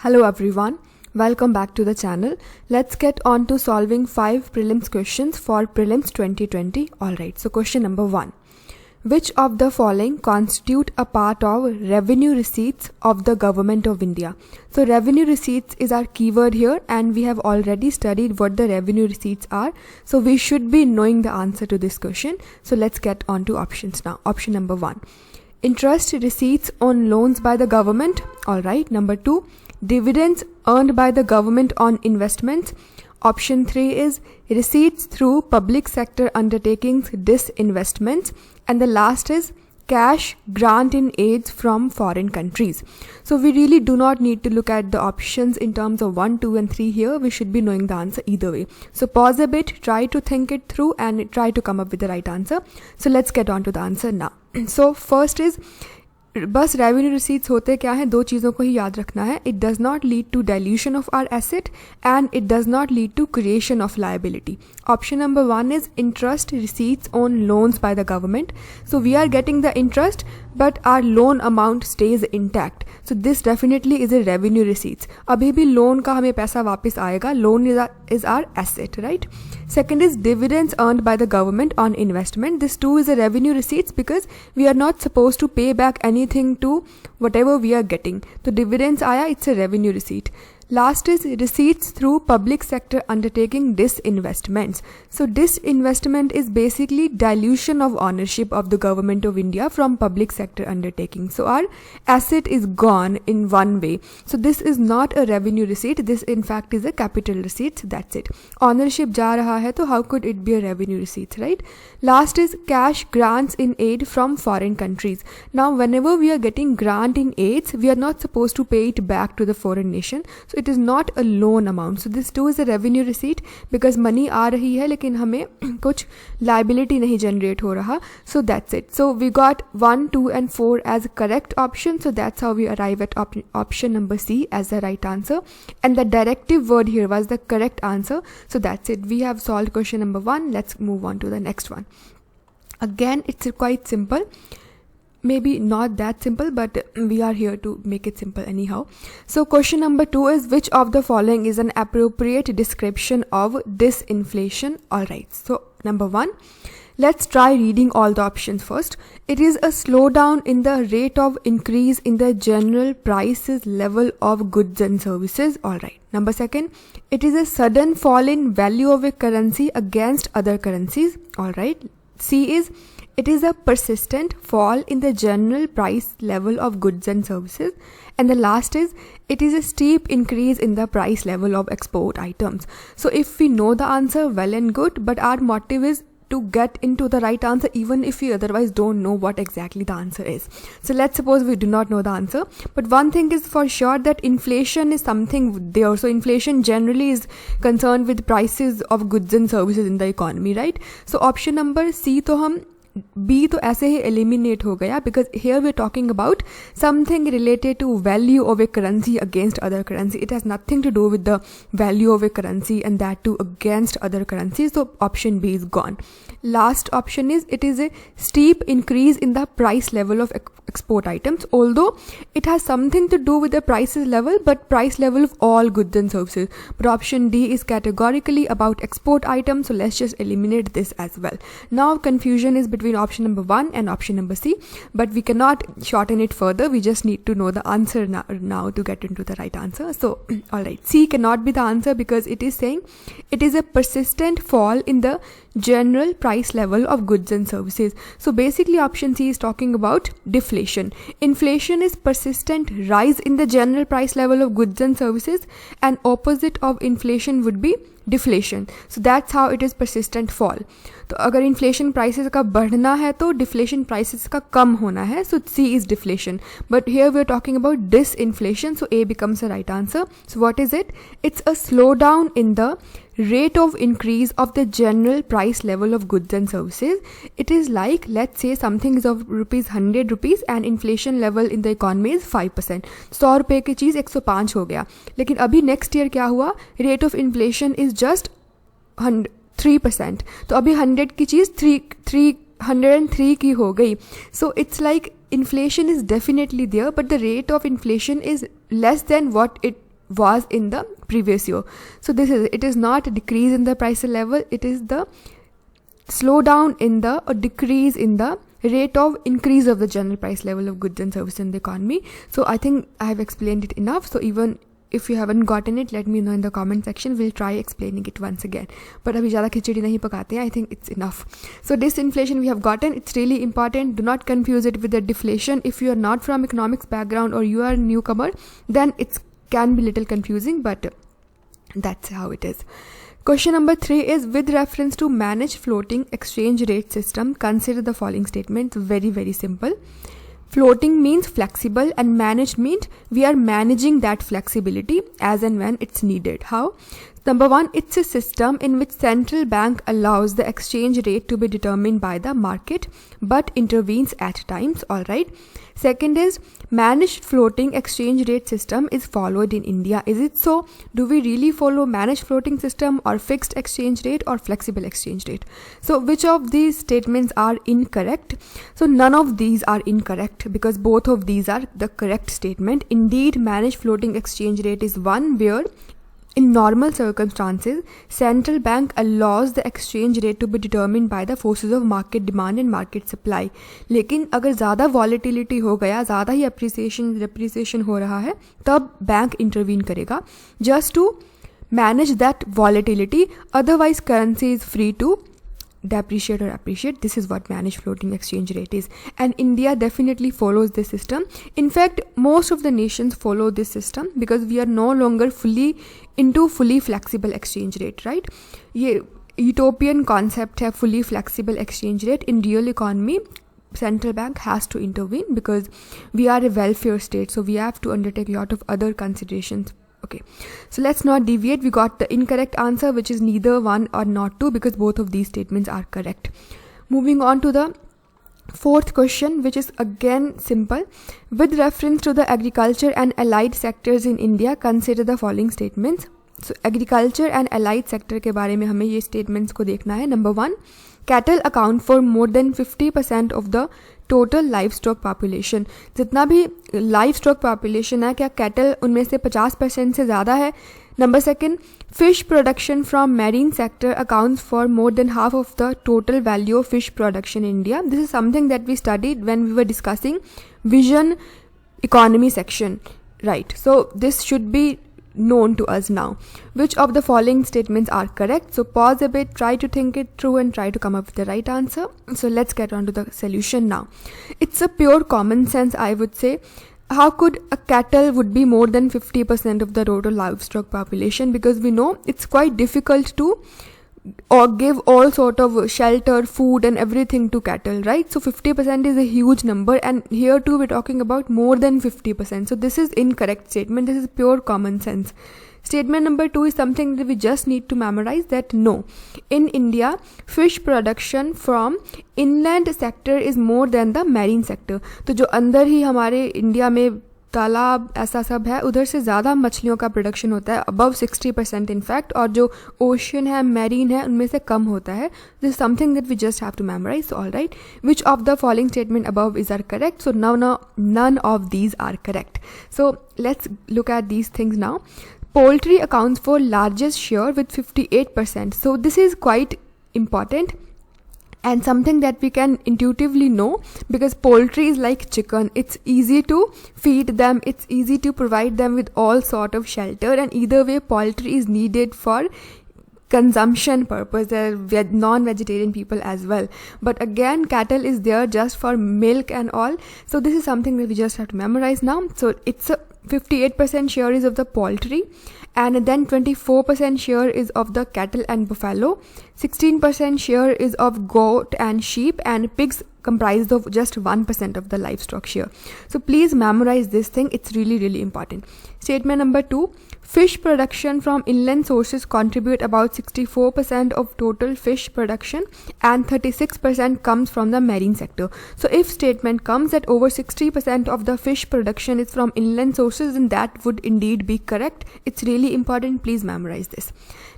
Hello everyone, welcome back to the channel. Let's get on to solving 5 prelims questions for prelims 2020. Alright, so question number 1. Which of the following constitute a part of revenue receipts of the government of India? So revenue receipts is our keyword here and we have already studied what the revenue receipts are. So we should be knowing the answer to this question. So let's get on to options now. Option number 1. Interest receipts on loans by the government. Alright, number 2. Dividends earned by the government on investments. Option 3 is receipts through public sector undertakings, disinvestments. And the last is cash grant in aids from foreign countries. So we really do not need to look at the options in terms of 1, 2 and 3 here. We should be knowing the answer either way. So pause a bit, try to think it through and try to come up with the right answer. So let's get on to the answer now. So first is बस revenue receipts होते क्या है, दो चीज़ों को ही याद रखना है. It does not lead to dilution of our asset and it does not lead to creation of liability. Option number 1 is interest receipts on loans by the government. So we are getting the interest but our loan amount stays intact. So this definitely is a revenue receipts. अभी भी loan का हमें पैसा वापस आएगा. Loan is our asset, right? Second is dividends earned by the government on investment. This too is a revenue receipts because we are not supposed to pay back anything to whatever we are getting. So dividends आया, it's a revenue receipt. Last is receipts through public sector undertaking disinvestments. So disinvestment is basically dilution of ownership of the government of India from public sector undertaking. So our asset is gone in one way. So this is not a revenue receipt. This in fact is a capital receipt. That's it. Ownership जा रहा है तो how could it be a revenue receipt, right? Last is cash grants in aid from foreign countries. Now whenever we are getting grant in aids, we are not supposed to pay it back to the foreign nation. So it is not a loan amount. So this too is a revenue receipt because money आ रही है लेकिन हमें कुछ liability नहीं generate हो रहा. So that's it. So we got 1, 2 and 4 as correct option. So that's how we arrive at option number C as the right answer. And the directive word here was the correct answer. So that's it. We have solved question number 1. Let's move on to the next one. Again, it's quite simple. Maybe not that simple, but we are here to make it simple anyhow. So question number 2 is which of the following is an appropriate description of disinflation? Alright, so number 1, let's try reading all the options first. It is a slowdown in the rate of increase in the general prices level of goods and services. Alright. Number 2, it is a sudden fall in value of a currency against other currencies. Alright. C is it is a persistent fall in the general price level of goods and services. And the last is it is a steep increase in the price level of export items. So if we know the answer, well and good, but our motive is to get into the right answer even if we otherwise don't know what exactly the answer is. So let's suppose we do not know the answer, but one thing is for sure that inflation is something there. So inflation generally is concerned with prices of goods and services in the economy, right? So option number C तो हम B तो ऐसे ही eliminate हो गया because here we are talking about something related to value of a currency against other currency. It has nothing to do with the value of a currency and that too against other currencies. So option B is gone. Last option is it is a steep increase in the price level of export items, although it has something to do with the prices level but price level of all goods and services. But option D is categorically about export items, so let's just eliminate this as well. Now confusion is between option number 1 and option number C, but we cannot shorten it further. We just need to know the answer now to get into the right answer. So alright, C cannot be the answer because it is saying it is a persistent fall in the general price level of goods and services. So basically option C is talking about deflation. Inflation is persistent rise in the general price level of goods and services, and opposite of inflation would be deflation. So that's how it is persistent fall. तो अगर inflation prices का बढ़ना है तो deflation prices का कम होना है. So C is deflation. But here we are talking about disinflation. So A becomes the right answer. So what is it? It's a slowdown in the rate of increase of the general price level of goods and services. It is like, let's say something is of ₹100 and inflation level in the economy is 5%. 100 रुपए की चीज़ 105 हो गया, लेकिन अभी next year क्या हुआ, rate of inflation is just 3%. तो अभी 100 की चीज़ 303 की हो गई. So it's like inflation is definitely there, but the rate of inflation is less than what it was in the previous year. So it is not a decrease in the price level, it is the slowdown in the or decrease in the rate of increase of the general price level of goods and services in the economy. So I think I have explained it enough. So even if you haven't gotten it, let me know in the comment section. We'll try explaining it once again. But abhi zyada khichdi nahi pakate hain. I think it's enough. So disinflation we have gotten. It's really important. Do not confuse it with the deflation. If you are not from economics background or you are a newcomer, then it can be little confusing, but that's how it is. Question number 3 is, with reference to managed floating exchange rate system, consider the following statements. Very, very simple. Floating means flexible and managed means we are managing that flexibility as and when it's needed. How? Number 1, it's a system in which central bank allows the exchange rate to be determined by the market but intervenes at times. Alright. Second is, managed floating exchange rate system is followed in India. Is it so? Do we really follow managed floating system or fixed exchange rate or flexible exchange rate? So which of these statements are incorrect? So none of these are incorrect because both of these are the correct statement. Indeed, managed floating exchange rate is one where in normal circumstances, central bank allows the exchange rate to be determined by the forces of market demand and market supply. लेकिन अगर ज़्यादा volatility हो गया, ज़्यादा ही appreciation हो रहा है, तब बैंक intervene करेगा just to manage that volatility. Otherwise, currency is free to depreciate or appreciate. This is what managed floating exchange rate is, and India definitely follows this system. In fact, most of the nations follow this system because we are no longer fully flexible exchange rate, right? ये utopian concept है fully flexible exchange rate. In real economy, central bank has to intervene because we are a welfare state, so we have to undertake a lot of other considerations. Okay, so let's not deviate. We got the incorrect answer, which is neither one or not two, because both of these statements are correct. Moving on to the fourth question, which is again simple. With reference to the agriculture and allied sectors in India, consider the following statements. So agriculture and allied sector के बारे में हमें ये statements को देखना है. Number 1, cattle account for more than 50% of the total livestock population. जितना भी livestock population है, क्या cattle उनमें से 50% से ज़्यादा है? Number 2, fish production from marine sector accounts for more than half of the total value of fish production in India. This is something that we studied when we were discussing vision economy section, right? So this should be known to us now. Which of the following statements are correct? So pause a bit, try to think it through and try to come up with the right answer. So let's get on to the solution now. It's a pure common sense, I would say. How could a cattle would be more than 50% of the total livestock population? Because we know it's quite difficult to or give all sort of shelter, food and everything to cattle, right? So 50% is a huge number, and here too we're talking about more than 50%. So this is incorrect statement. This is pure common sense. Statement number 2 is something that we just need to memorize, that no, in India, fish production from inland sector is more than the marine sector. तो जो अंदर ही हमारे India में तालाब ऐसा सब है, उधर से ज़्यादा मछलियों का प्रोडक्शन होता है, above 60% इनफैक्ट, और जो ओशन है, मैरीन है, उनमें से कम होता है. This is something that we just have to memorise. All right, which of the following statement above is are correct? So now none of these are correct. So let's look at these things now. Poultry accounts for largest share with 58%. So this is quite important and something that we can intuitively know, because poultry is like chicken. It's easy to feed them, it's easy to provide them with all sort of shelter, and either way poultry is needed for consumption purpose. There are non-vegetarian people as well, but again cattle is there just for milk and all. So this is something that we just have to memorize now. So it's a 58% share is of the poultry, and then 24% share is of the cattle and buffalo, 16% share is of goat and sheep, and pigs comprised of just 1% of the livestock share. So please memorize this thing, it's really, really important. Statement number 2, fish production from inland sources contribute about 64% of total fish production, and 36% comes from the marine sector. So if statement comes that over 60% of the fish production is from inland sources, then that would indeed be correct. It's really important, please memorize this.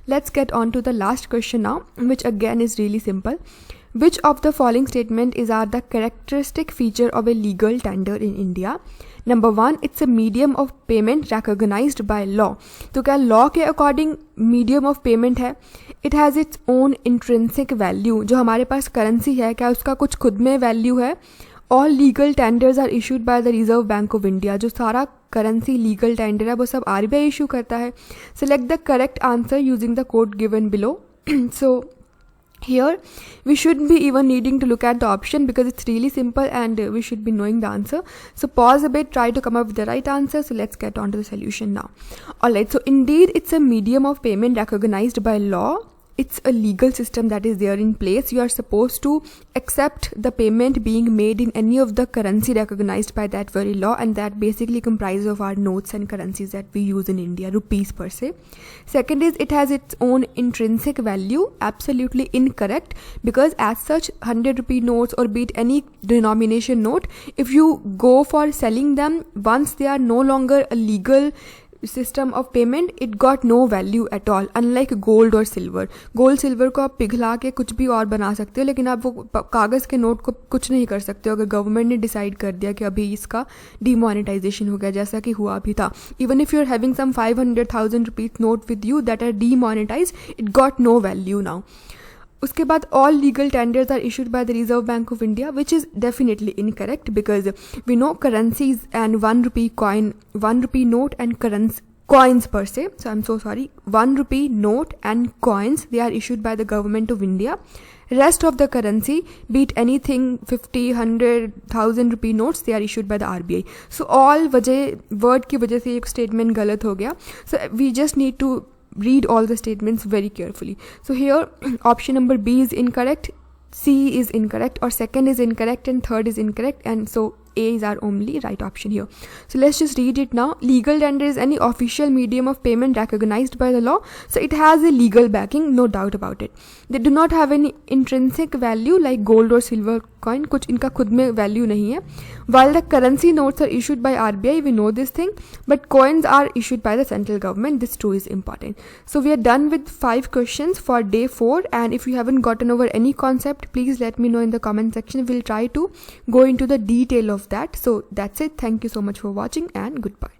Let's get on to the last question now, which again is really simple. Which of the following statement is are the characteristic feature of a legal tender in India? Number 1, it's a medium of payment recognized by law. तो क्या law के according medium of payment है? It has its own intrinsic value. जो हमारे पास currency है, क्या उसका कुछ खुद में value है? All legal tenders are issued by the Reserve Bank of India. जो सारा करेंसी लीगल टेंडर है वो सब RBI इशू करता है. Select the correct answer using the code given below. So here we shouldn't be even needing to look at the option because it's really simple and we should be knowing the answer. So pause a bit, try to come up with the right answer. So let's get on to the solution now. Alright, so indeed it's a medium of payment recognized by law. It's a legal system that is there in place. You are supposed to accept the payment being made in any of the currency recognized by that very law, and that basically comprises of our notes and currencies that we use in India, rupees per se. Second is it has its own intrinsic value. Absolutely incorrect, because as such 100 rupee notes or be it any denomination note, if you go for selling them, once they are no longer a legal system of payment, it got no value at all, unlike gold और सिल्वर. Gold silver को आप पिघला के कुछ भी और बना सकते हो, लेकिन आप वो कागज़ के नोट को कुछ नहीं कर सकते हो अगर गवर्नमेंट ने डिसाइड कर दिया कि अभी इसका डीमोनेटाइजेशन हो गया, जैसा कि हुआ भी था. Even if you are having some 500,000 rupees note with you that are demonetise, it got no value now. उसके बाद all legal tenders are issued by the Reserve Bank of India, which is definitely incorrect because we know currencies and 1 rupee coin, 1 rupee note and coins per se. So I'm so sorry. 1 rupee note and coins, they are issued by the government of India. Rest of the currency, be it anything 50, 100, 1000 rupee notes, they are issued by the RBI. So all word की वजह से एक statement गलत हो गया. So we just need to read all the statements very carefully. So here option number B is incorrect, C is incorrect, or second is incorrect and third is incorrect, and so A is our only right option here. So let's just read it now. Legal tender is any official medium of payment recognized by the law. So it has a legal backing, no doubt about it. They do not have any intrinsic value like gold or silver coin. कुछ इनका खुद में value नहीं है. While the currency notes are issued by RBI, we know this thing, but coins are issued by the central government. This too is important. So we are done with 5 questions for day 4, and if you haven't gotten over any concept, please let me know in the comment section. We'll try to go into the detail of that. So that's it. Thank you so much for watching and goodbye.